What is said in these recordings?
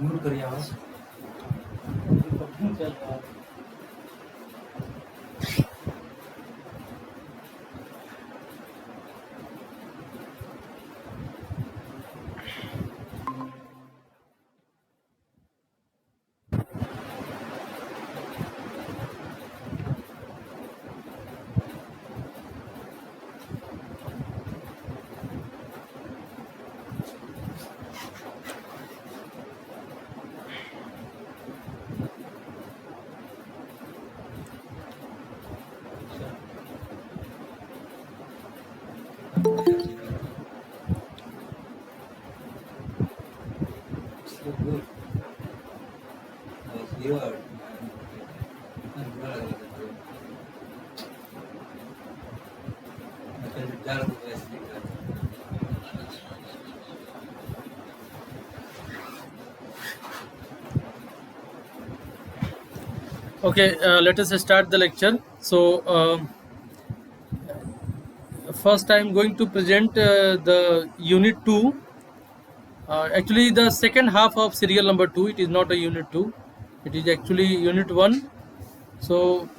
Mute करिए आवाज। Okay, let us start the lecture. So, first I am going to present the unit 2. Actually, the second half of serial number 2. It is not a unit 2. It is actually unit 1. So,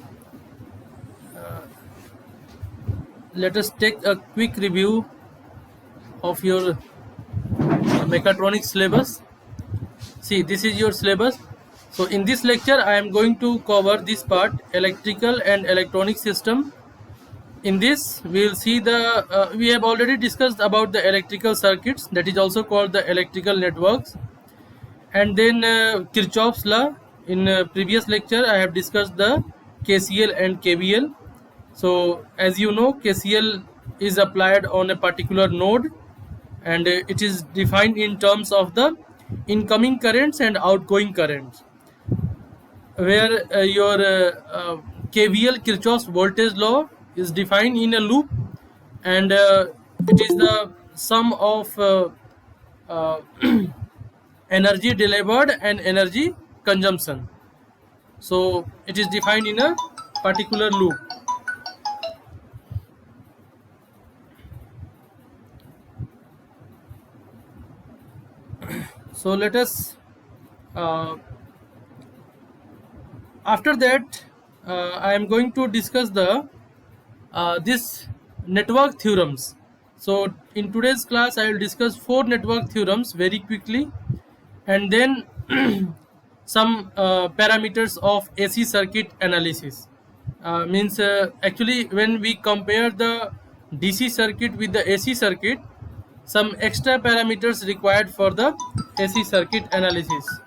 let us take a quick review of your mechatronics syllabus. See, this is your syllabus. So, in this lecture, I am going to cover this part: electrical and electronic system, In this, we will see we have already discussed about the electrical circuits, that is also called the electrical networks, and then Kirchhoff's law. In previous lecture, I have discussed the KCL and KVL. So, as you know, KCL is applied on a particular node, and it is defined in terms of the incoming currents and outgoing currents, where your KVL, Kirchhoff's voltage law, is defined in a loop, and it is the sum of uh, energy delivered and energy consumption. So it is defined in a particular loop. So let us uh, after that I am going to discuss the this network theorems. So in today's class I will discuss 4 network theorems very quickly, and then some parameters of AC circuit analysis. Means actually when we compare the DC circuit with the AC circuit, some extra parameters required for the AC circuit analysis.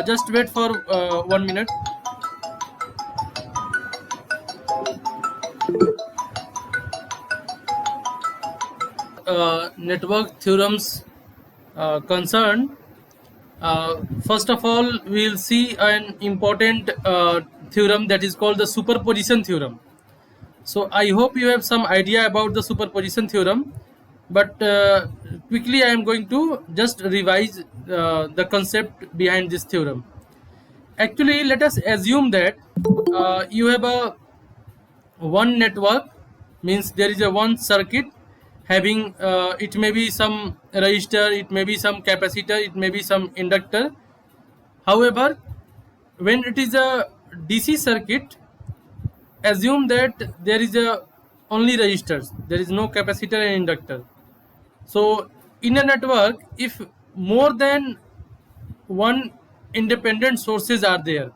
Just wait for 1 minute. Network theorems concerned, first of all we will see an important theorem, that is called the superposition theorem. So I hope you have some idea about the superposition theorem, but quickly I am going to just revise the concept behind this theorem. Actually, let us assume that you have a one network, means there is a one circuit having it may be some resistor, it may be some capacitor, it may be some inductor. However, when it is a DC circuit, assume that there is a only resistors, there is no capacitor and inductor. So in a network, if more than one independent sources are there,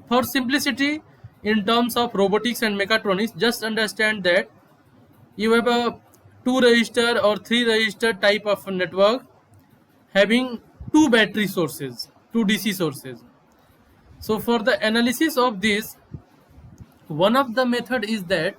for simplicity in terms of robotics and mechatronics, just understand that you have a 2 resistor or 3 resistor type of network having 2 battery sources, 2 DC sources. So for the analysis of this, one of the method is that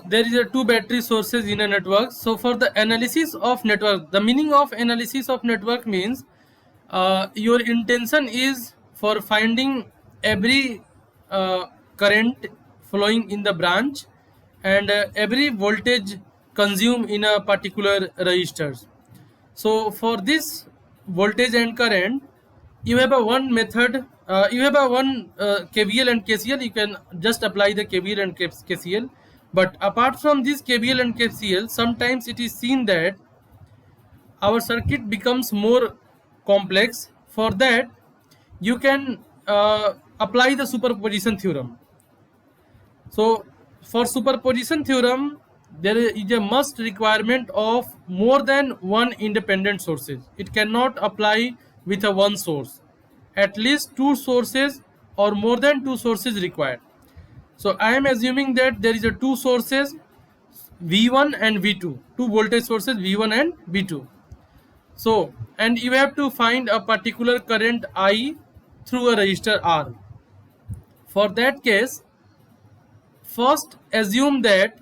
there is a 2 battery sources in a network. So for the analysis of network, the meaning of analysis of network means your intention is for finding every current flowing in the branch and every voltage consumed in a particular resistors. So for this voltage and current, you have a one method, you have a one KVL and KCL. You can just apply the KVL and KCL. But apart from this KVL and KCL, sometimes it is seen that our circuit becomes more complex. For that, you can apply the superposition theorem. So for superposition theorem, there is a must requirement of more than one independent sources. It cannot apply with a one source. At least 2 sources or more than 2 sources required. So I am assuming that there is a 2 sources V1 and V2, 2 voltage sources V1 and V2. So, and you have to find a particular current I through a resistor R. For that case, first assume that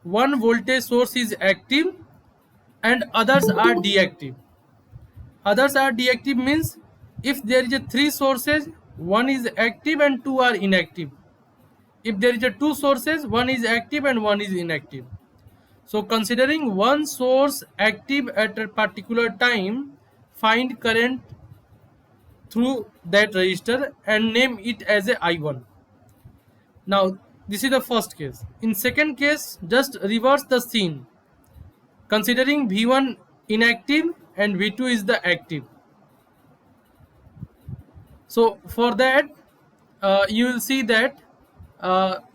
one voltage source is active and others are deactive. Others are deactive means if there is a 3 sources, one is active and 2 are inactive. If there is a 2 sources, one is active and one is inactive. So considering one source active at a particular time, find current through that resistor and name it as a I1. Now this is the first case. In second case, just reverse the scene. considering V1 inactive and V2 is the active. So for that you will see that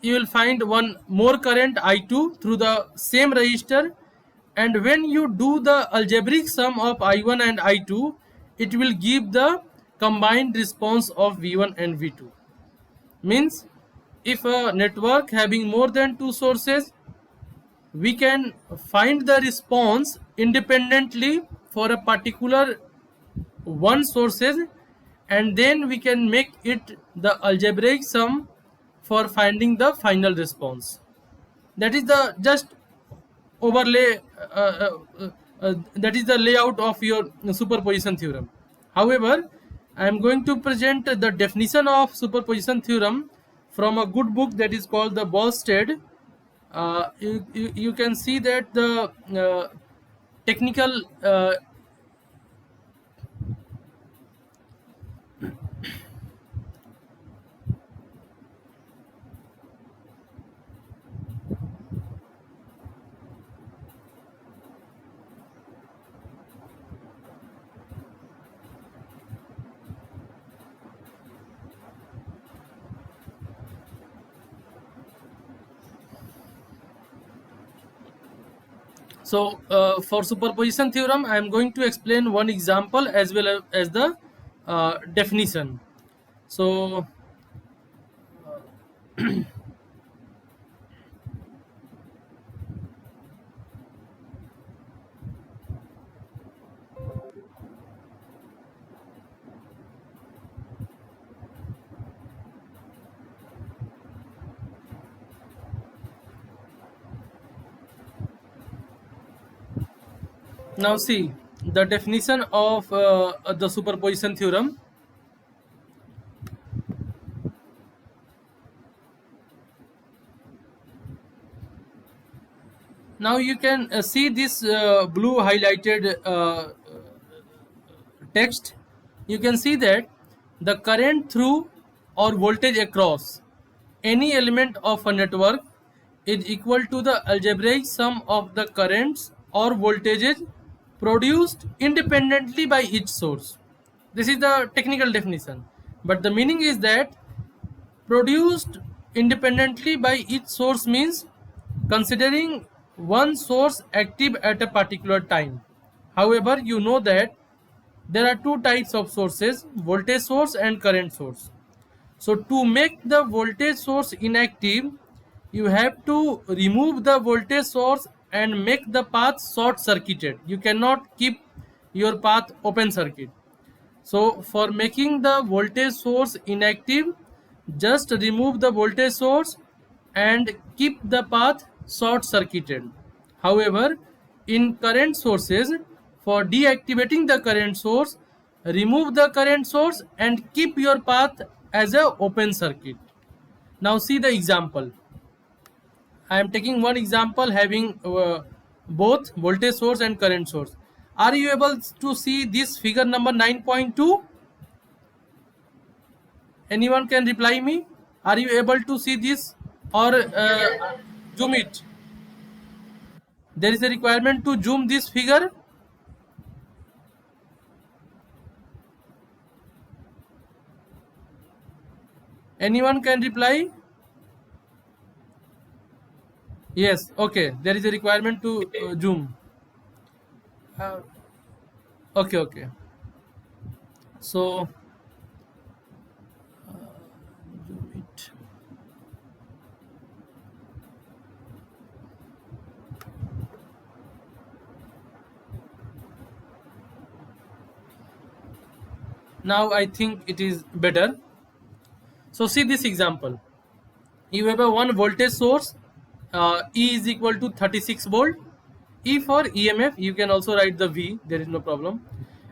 you will find one more current I2 through the same resistor, and when you do the algebraic sum of I1 and I2, it will give the combined response of V1 and V2. Means if a network having more than two sources, we can find the response independently for a particular one sources, and then we can make it the algebraic sum for finding the final response. That is the just overlay, that is the layout of your superposition theorem. However, I am going to present the definition of superposition theorem from a good book that is called the Bolstad. You can see that the technical so for superposition theorem, I am going to explain one example as well as the definition. So now see the definition of the superposition theorem. Now you can see this blue highlighted text. You can see that the current through or voltage across any element of a network is equal to the algebraic sum of the currents or voltages produced independently by each source. This is the technical definition, but the meaning is that produced independently by each source means considering one source active at a particular time. However, you know that there are two types of sources, voltage source and current source. So to make the voltage source inactive, you have to remove the voltage source and make the path short circuited. You cannot keep your path open circuit. So for making the voltage source inactive, just remove the voltage source and keep the path short circuited. However, in current sources, for deactivating the current source, remove the current source and keep your path as a open circuit. Now see the example. I am taking one example having both voltage source and current source. Are you able to see this figure number 9.2? Anyone can reply me? Are you able to see this or zoom it? There is a requirement to zoom this figure. Anyone can reply? Yes, okay. There is a requirement to zoom. Okay, okay. So, zoom it. Now I think it is better. So see this example. You have a one voltage source, E is equal to 36 volt. E for EMF, you can also write the V, there is no problem.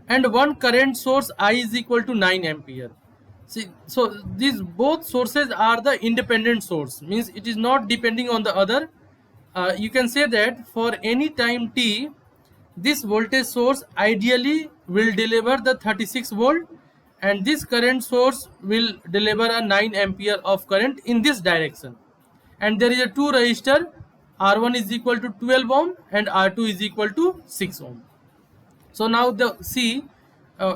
And one current source I is equal to 9 ampere. See, so these both sources are the independent source, means it is not depending on the other. You can say that for any time t, this voltage source ideally will deliver the 36 volt, and this current source will deliver a 9 ampere of current in this direction. And there is a two resistor R1 is equal to 12 ohm and R2 is equal to 6 ohm. So now see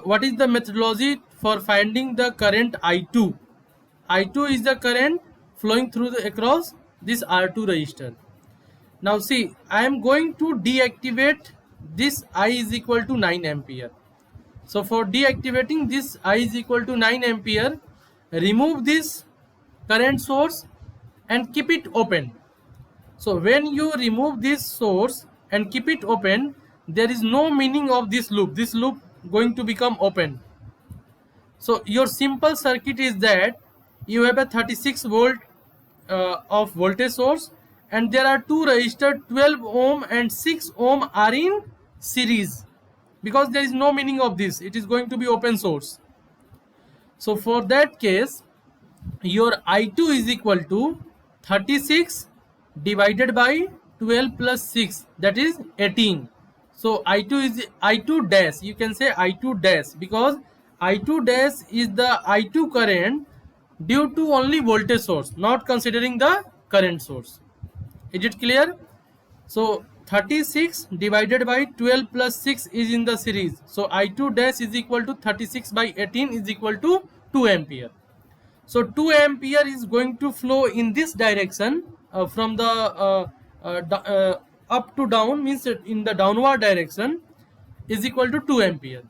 what is the methodology for finding the current I2. I2 is the current flowing through across this R2 resistor. Now see, I am going to deactivate this I is equal to 9 ampere. So for deactivating this I is equal to 9 ampere, remove this current source and keep it open. So when you remove this source and keep it open, there is no meaning of this loop. This loop going to become open. So your simple circuit is that you have a 36 volt of voltage source, and there are two resistors 12 ohm and 6 ohm are in series, because there is no meaning of this. It is going to be open source. So for that case, your I2 is equal to 36 divided by 12 plus 6, that is 18. So I2 is I2 dash, you can say I2 dash, because I2 dash is the I2 current due to only voltage source, not considering the current source. Is it clear? So 36 divided by 12 plus 6 is in the series. So I2 dash is equal to 36 by 18 is equal to 2 ampere. So 2 ampere is going to flow in this direction from the up to down, means in the downward direction, is equal to 2 ampere.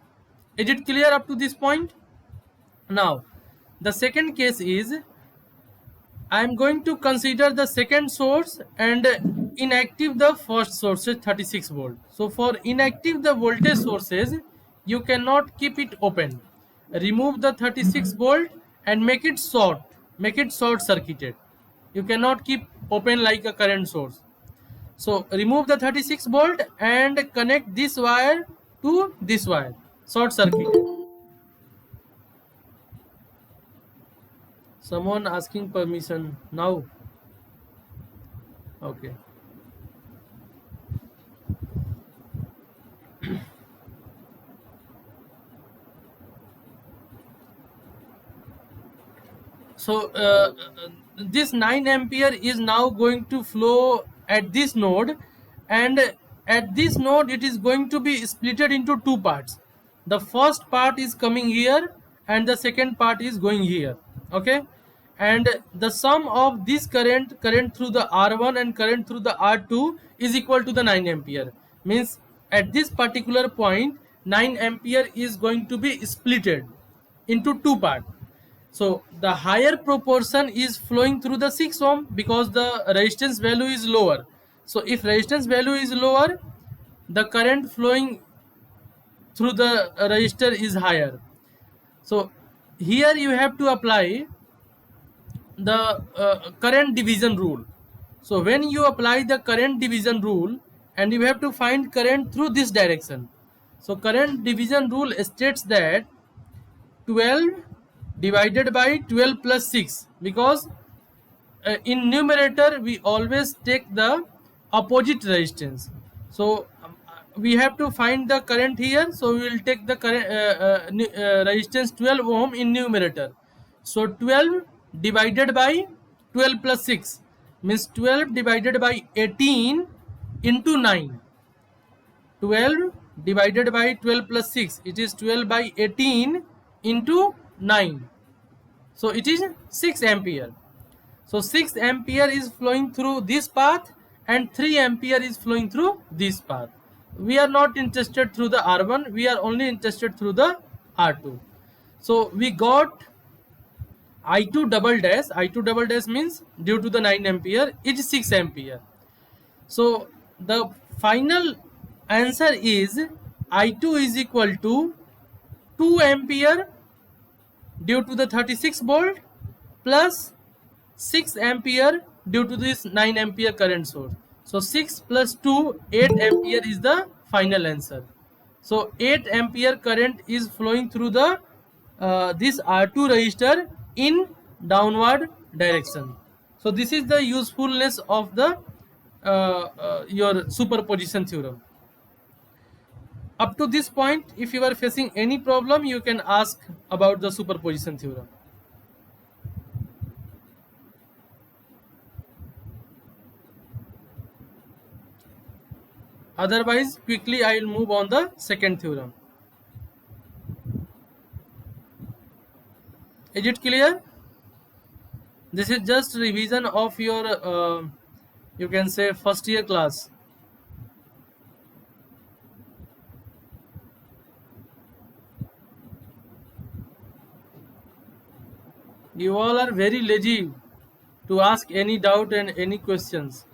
Is it clear up to this point? Now the second case is, I am going to consider the second source and inactive the first source, 36 volt. So for inactive the voltage sources, you cannot keep it open. Remove the 36 volt and make it short circuited. You cannot keep open like a current source. So remove the 36 volt and connect this wire to this wire, short circuited. Someone asking permission now. Okay. So this 9 ampere is now going to flow at this node, and at this node it is going to be splitted into two parts. The first part is coming here and the second part is going here. Okay, and the sum of this current through the R1 and current through the R2 is equal to the 9 ampere. Means at this particular point 9 ampere is going to be splitted into two parts. So the higher proportion is flowing through the 6 ohm because the resistance value is lower. So if resistance value is lower, the current flowing through the resistor is higher. So here you have to apply the current division rule. So when you apply the current division rule, and you have to find current through this direction. So current division rule states that 12 divided by 12 plus 6, because in numerator we always take the opposite resistance. So we have to find the current here, so we will take the current resistance 12 ohm in numerator. So 12 divided by 12 plus 6 means 12 divided by 18 into 9. 12 divided by 12 plus 6, it is 12 by 18 into 9. So it is 6 ampere. So 6 ampere is flowing through this path and 3 ampere is flowing through this path. We are not interested through the R1, we are only interested through the R2. So we got I2 double dash. I2 double dash means due to the 9 ampere it is 6 ampere. So the final answer is I2 is equal to 2 ampere due to the 36 volt plus 6 ampere due to this 9 ampere current source. So 6 plus 2, 8 ampere is the final answer. So 8 ampere current is flowing through the this R2 resistor in downward direction. So this is the usefulness of the your superposition theorem. Up to this point, if you are facing any problem, you can ask about the superposition theorem. Otherwise, quickly I will move on the second theorem. Is it clear? This is just revision of your you can say first year class. You all are very lazy to ask any doubt and any questions.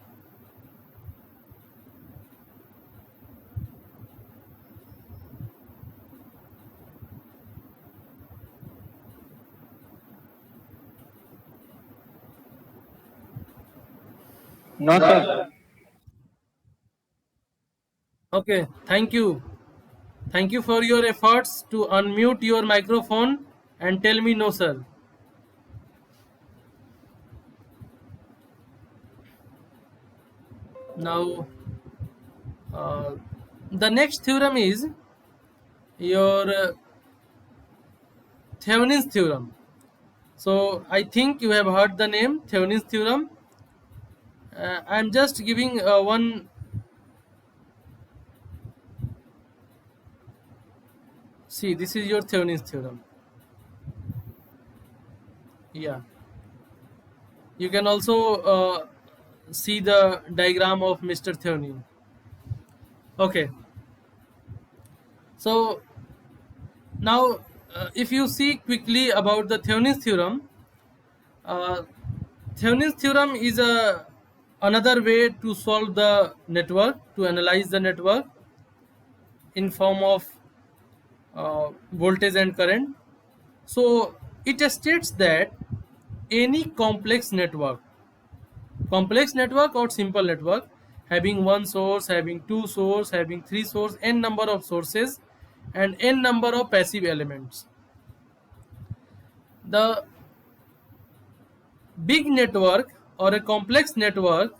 No, sir. Okay, thank you. Thank you for your efforts to unmute your microphone and tell me no, sir. Now, uh, the next theorem is your Thevenin's theorem. So, I think you have heard the name Thevenin's theorem. I am just giving one. See, this is your Thevenin's theorem. Yeah. You can also see the diagram of Mr. Thevenin. Okay. So now, if you see quickly about the Thevenin's theorem, uh, Thevenin's theorem is another way to solve the network, to analyze the network in form of voltage and current. So it states that any complex network or simple network having one source, having two source, having three source, n number of sources and n number of passive elements. The big network or a complex network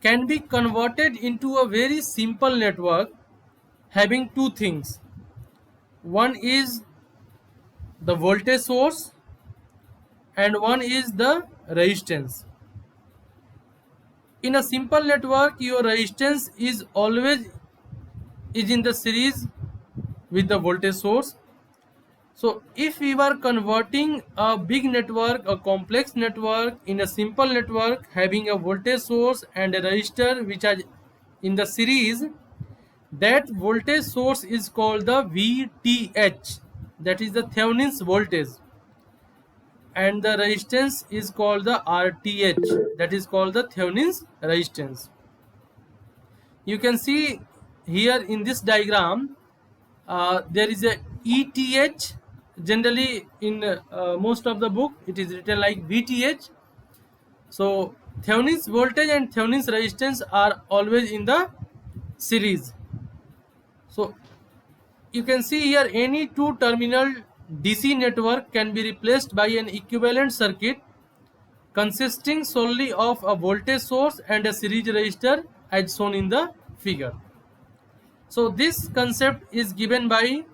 can be converted into a very simple network having two things. One is the voltage source and one is the resistance. In a simple network, your resistance is always in the series with the voltage source. So if we were converting a big network, a complex network, in a simple network having a voltage source and a resistor which are in the series, that voltage source is called the VTH, that is the Thevenin's voltage, and the resistance is called the RTH, that is called the Thevenin's resistance. You can see here in this diagram there is a ETH. Generally in most of the book it is written like VTH. So Thevenin's voltage and Thevenin's resistance are always in the series. So you can see here any two terminal DC network can be replaced by an equivalent circuit consisting solely of a voltage source and a series resistor as shown in the figure. So this concept is given by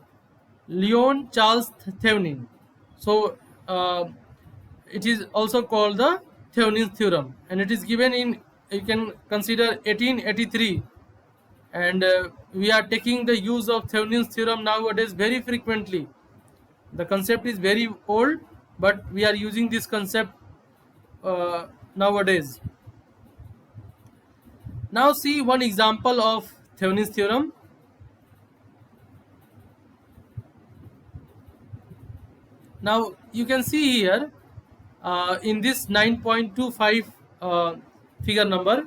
Leon Charles Thevenin. So it is also called the Thevenin's theorem, and it is given in, you can consider, 1883, and we are taking the use of Thevenin's theorem nowadays very frequently. The concept is very old, but we are using this concept nowadays. Now see one example of Thevenin's theorem. Now you can see here in this 9.25 figure number,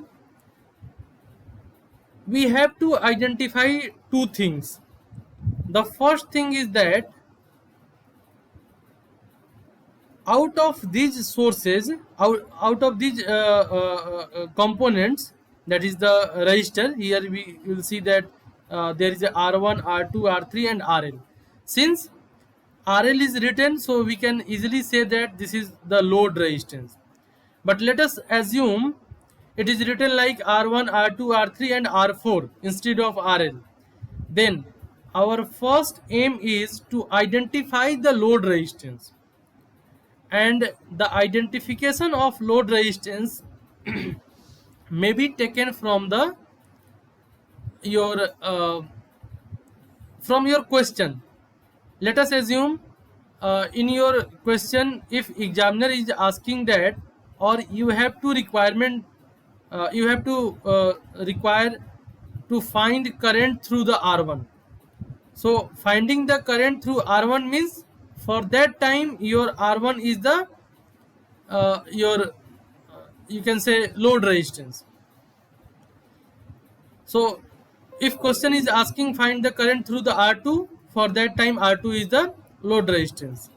we have to identify two things. The first thing is that out of these sources, out of these components, that is the resistor, here we will see that there is a R1, R2, R3 and RL. Since RL is written, so we can easily say that this is the load resistance. But let us assume it is written like R1, R2, R3 and R4 instead of RL. Then our first aim is to identify the load resistance. And the identification of load resistance may be taken from the your from your question. Let us assume in your question, if examiner is asking that, or you have to requirement, you have to require to find current through the R1. So finding the current through R1 means for that time your R1 is the your you can say load resistance. So if question is asking find the current through the R2, for that time R2 is the load resistance.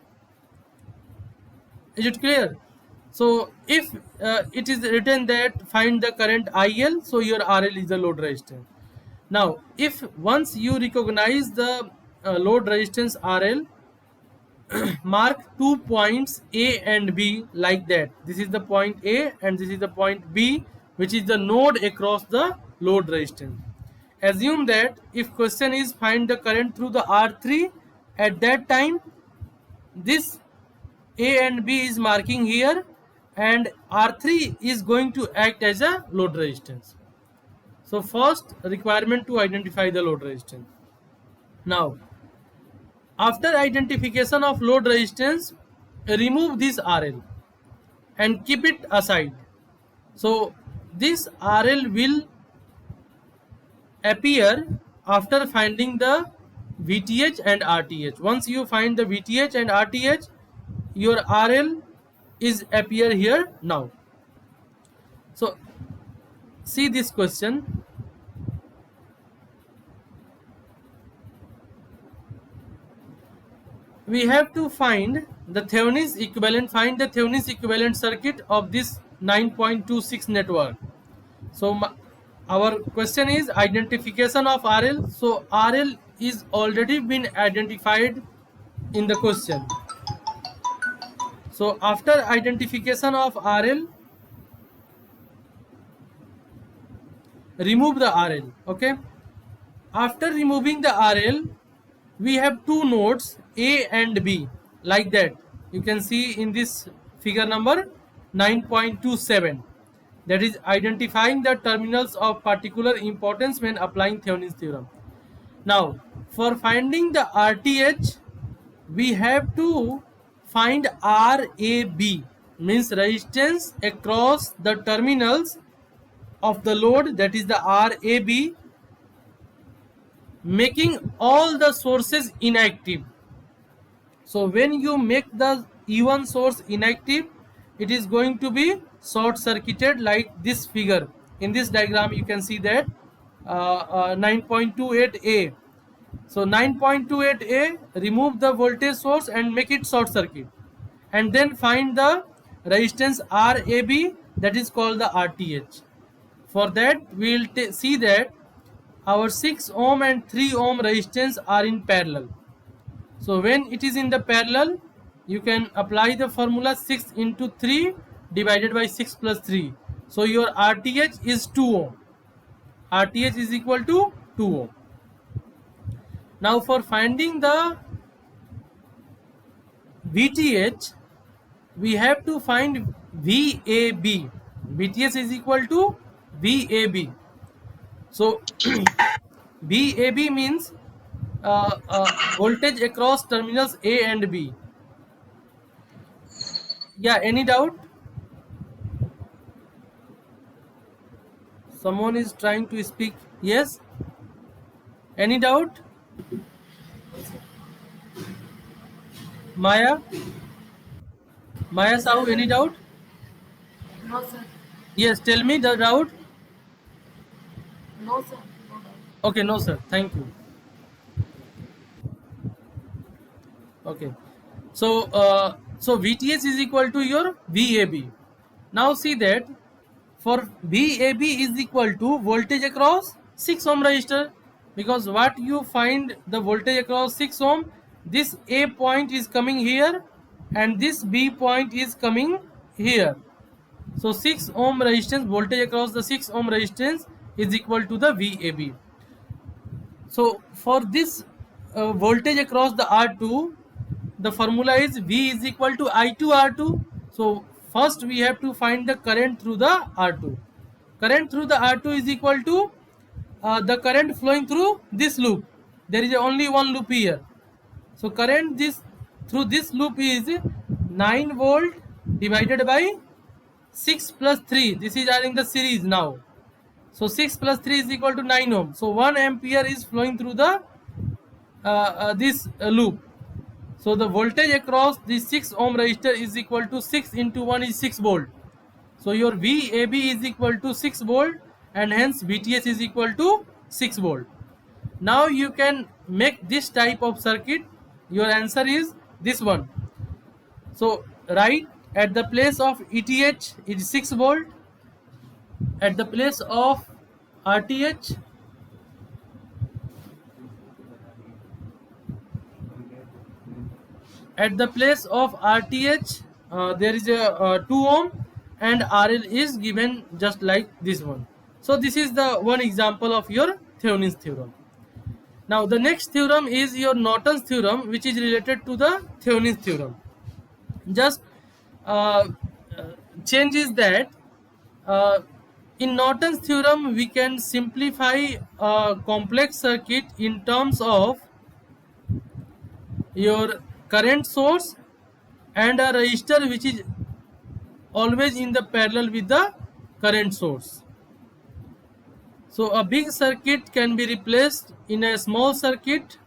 Is it clear? So if it is written that find the current IL, so your RL is the load resistance. Now if once you recognize the load resistance RL, mark 2 points A and B like that. This is the point A and this is the point B, which is the node across the load resistance. Assume that if question is find the current through the R3, at that time this A and B is marking here and R3 is going to act as a load resistance. So first requirement to identify the load resistance. Now after identification of load resistance, remove this RL and keep it aside. So this RL will appear after finding the VTH and RTH. Once you find the VTH and RTH, your RL is appear here now. So see this question. We have to find the Thevenin's equivalent, find the Thevenin's equivalent circuit of this 9.26 network. So our question is identification of RL. So RL is already been identified in the question. So after identification of RL, remove the RL. Okay. After removing the RL, we have two nodes A and B like that. You can see in this figure number 9.27. That is identifying the terminals of particular importance when applying Thevenin's theorem. Now for finding the RTH, we have to find RAB, means resistance across the terminals of the load, that is the RAB, making all the sources inactive. So when you make the E1 source inactive, it is going to be short circuited like this figure. In this diagram you can see that 9.28A. So 9.28A, remove the voltage source and make it short circuit, and then find the resistance RAB, that is called the RTH. For that we will see that our 6 ohm and 3 ohm resistance are in parallel. So when it is in the parallel, you can apply the formula 6 into 3 divided by 6 plus 3. So your RTH is 2 ohm. RTH is equal to 2 ohm. Now for finding the VTH, we have to find VAB. VTH is equal to VAB. So VAB means voltage across terminals A and B. Yeah, any doubt? Someone is trying to speak. Yes? Any doubt? Maya? Maya Sahu, any doubt? No, sir. Yes, tell me the doubt. No, sir. No doubt. Okay, no sir, thank you. Okay, so so VTH is equal to your VAB. Now see that for VAB is equal to voltage across 6 ohm resistor, because what you find the voltage across 6 ohm, this A point is coming here and this B point is coming here. So 6 ohm resistance, voltage across the 6 ohm resistance is equal to the VAB. So for this voltage across the R2, the formula is V is equal to I2 R2. So first we have to find the current through the R2. Current through the R2 is equal to the current flowing through this loop. There is only one loop here. So current through this loop is 9 volt divided by 6 plus 3. This is are in the series now. So 6 plus 3 is equal to 9 ohm. So 1 ampere is flowing through the this loop. So the voltage across this 6 ohm resistor is equal to 6 into 1 is 6 volt. So your VAB is equal to 6 volt and hence VTS is equal to 6 volt. Now you can make this type of circuit. Your answer is this one. So right at the place of ETH is 6 volt. At the place of RTH there is a 2 ohm and RL is given just like this one. So this is the one example of your Thevenin's theorem. Now the next theorem is your Norton's theorem, which is related to the Thevenin's theorem. Just change is that in Norton's theorem we can simplify a complex circuit in terms of your current source and a resistor which is always in the parallel with the current source. So a big circuit can be replaced in a small circuit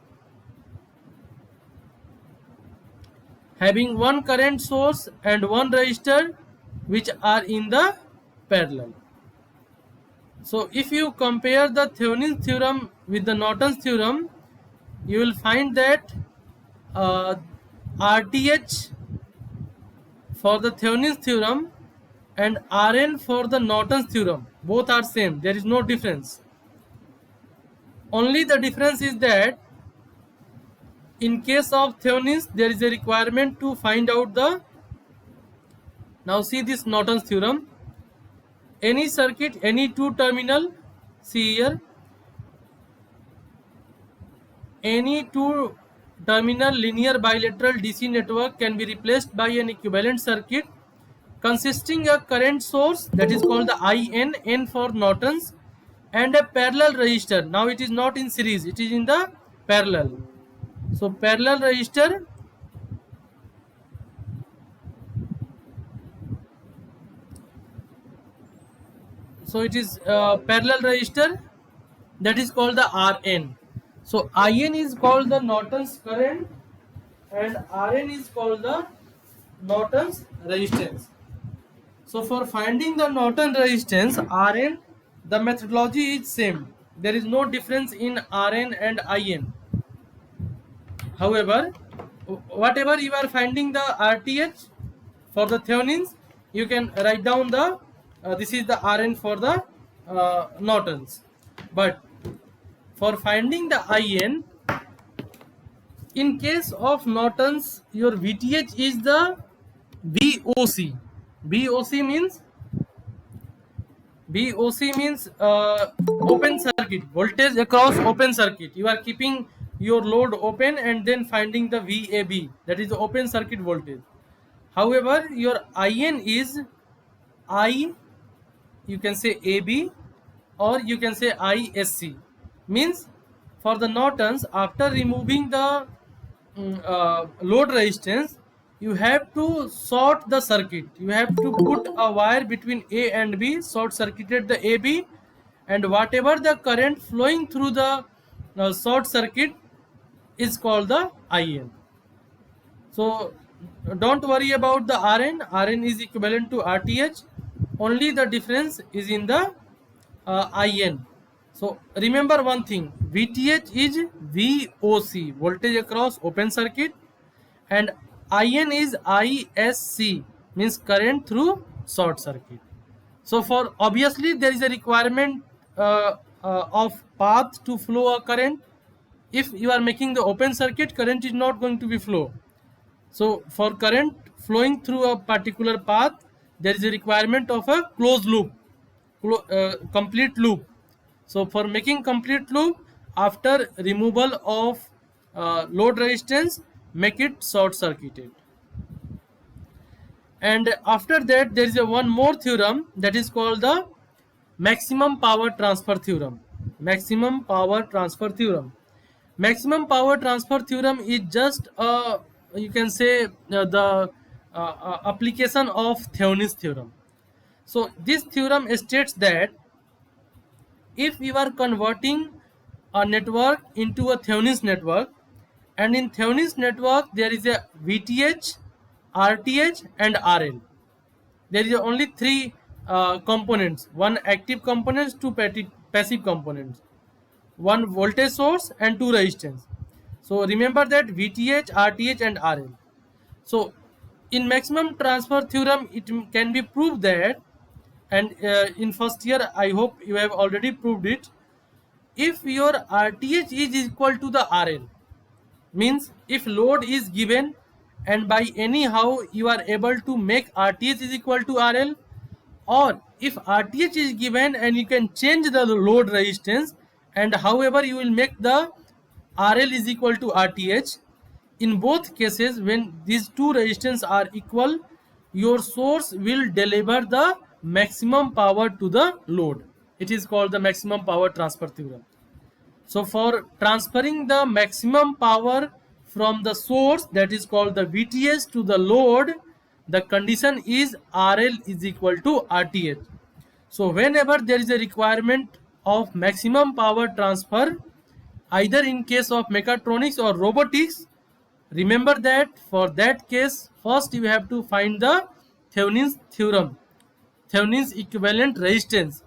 having one current source and one resistor which are in the parallel. So if you compare the Thevenin's theorem with the Norton's theorem, you will find that RTH for the Thevenin's theorem and RN for the Norton's theorem, both are same. There is no difference. Only the difference is that in case of Thevenin's there is a requirement to find out the. Now see this Norton's theorem. Any circuit, any two terminal, see here, any two terminal linear bilateral DC network can be replaced by an equivalent circuit consisting a current source, that is called the IN, N for Norton's, and a parallel resistor. Now it is not in series, it is in the parallel. So parallel resistor parallel resistor, that is called the RN. So IN is called the Norton's current and RN is called the Norton's resistance. So for finding the Norton resistance RN, the methodology is same. There is no difference in RN and IN. However, whatever you are finding the RTH for the Thevenin's, you can write down the this is the RN for the Norton's. But for finding the IN, in case of Norton's, your VTH is the VOC. VOC means open circuit, voltage across open circuit. You are keeping your load open and then finding the VAB, that is the open circuit voltage. However, your IN is you can say AB or you can say ISC. Means for the Norton's, after removing the load resistance, you have to short the circuit. You have to put a wire between A and B, short circuited the AB, and whatever the current flowing through the short circuit is called the IN. So don't worry about the RN. RN is equivalent to RTH. Only the difference is in the IN. So remember one thing, VTH is VOC, voltage across open circuit, and IN is ISC, means current through short circuit. So for obviously there is a requirement of path to flow a current. If you are making the open circuit, current is not going to be flow. So for current flowing through a particular path, there is a requirement of a closed loop, complete loop. So for making complete loop, after removal of load resistance, make it short circuited. And after that there is a one more theorem, that is called the maximum power transfer theorem. maximum power transfer theorem. Maximum power transfer theorem is just you can say the application of Thevenin's theorem. So this theorem states that if you are converting a network into a Thevenin's network, and in Thevenin's network there is a VTH, RTH and RL. There is only three components, one active components, two passive components, one voltage source and two resistance. So remember that VTH, RTH and RL. So in maximum transfer theorem it can be proved that, and in first year I hope you have already proved it, if your RTH is equal to the RL, means if load is given and by anyhow you are able to make RTH is equal to RL, or if RTH is given and you can change the load resistance and however you will make the RL is equal to RTH. In both cases, when these two resistance are equal, your source will deliver the maximum power to the load. It is called the maximum power transfer theorem. So for transferring the maximum power from the source, that is called the VTH, to the load, the condition is RL is equal to RTH. So whenever there is a requirement of maximum power transfer, either in case of mechatronics or robotics, remember that for that case first you have to find the Thevenin's theorem, Thevenin's equivalent resistance,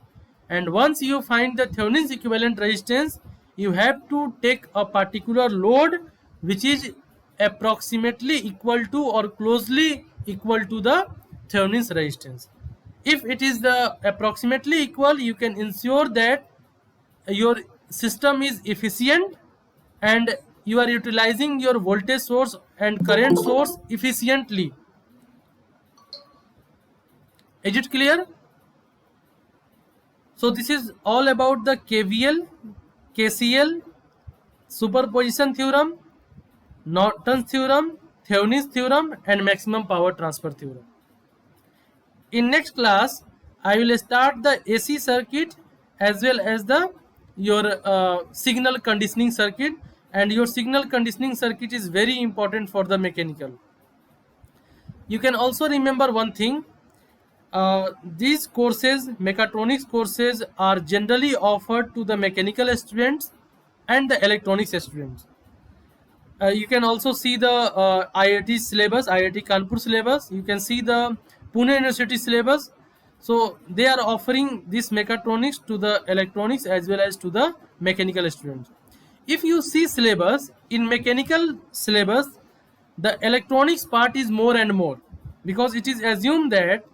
and once you find the Thevenin's equivalent resistance, you have to take a particular load which is approximately equal to or closely equal to the Thevenin's resistance. If it is the approximately equal, you can ensure that your system is efficient and you are utilizing your voltage source and current source efficiently. Is it clear? So this is all about the KVL, KCL, superposition theorem, Norton's theorem, Thevenin's theorem and maximum power transfer theorem. In next class, I will start the AC circuit as well as the your signal conditioning circuit, and your signal conditioning circuit is very important for the mechanical. You can also remember one thing, these courses, mechatronics courses, are generally offered to the mechanical students and the electronics students. You can also see the IIT syllabus, IIT Kanpur syllabus. You can see the Pune University syllabus. So they are offering this mechatronics to the electronics as well as to the mechanical students. If you see syllabus, in mechanical syllabus, the electronics part is more and more, because it is assumed that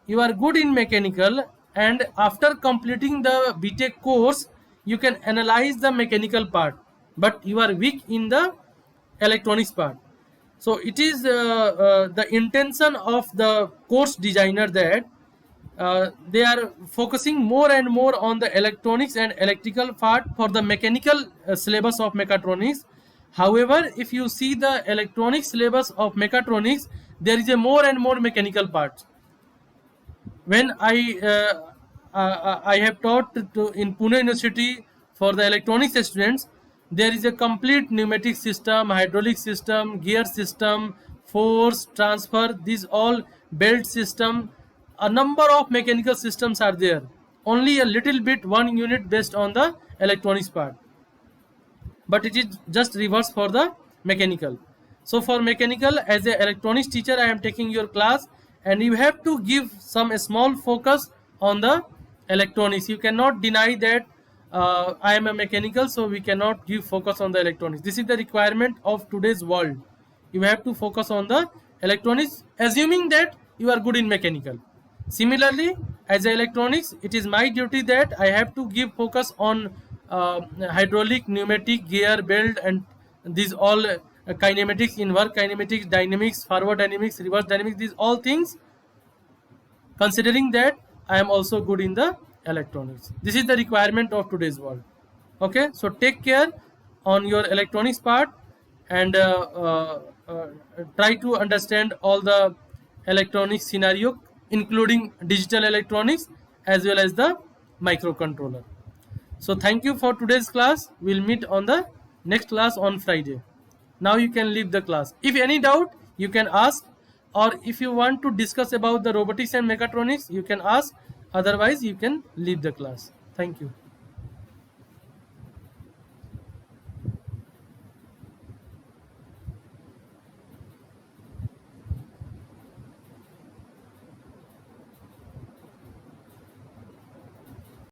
you are good in mechanical and after completing the BTech course you can analyze the mechanical part, but you are weak in the electronics part. So it is the intention of the course designer that they are focusing more and more on the electronics and electrical part for the mechanical syllabus of mechatronics. However, if you see the electronics syllabus of mechatronics, there is a more and more mechanical parts. When I have taught in Pune University for the electronics students, there is a complete pneumatic system, hydraulic system, gear system, force, transfer, these all belt system, a number of mechanical systems are there. Only a little bit, one unit based on the electronics part. But it is just reverse for the mechanical. So for mechanical, as an electronics teacher, I am taking your class and you have to give some small focus on the electronics. You cannot deny that I am a mechanical, so we cannot give focus on the electronics. This is the requirement of today's world. You have to focus on the electronics, assuming that you are good in mechanical. Similarly, as an electronics, it is my duty that I have to give focus on hydraulic, pneumatic, gear, belt, and these all kinematics, in work kinematics, dynamics, forward dynamics, reverse dynamics, these all things, considering that I am also good in the electronics. This is the requirement of today's world. Okay, so take care on your electronics part and try to understand all the electronics scenario, including digital electronics as well as the microcontroller. So thank you for today's class. We'll meet on the next class on Friday. Now you can leave the class. If any doubt, you can ask, or if you want to discuss about the robotics and mechatronics, you can ask. Otherwise, you can leave the class. Thank you.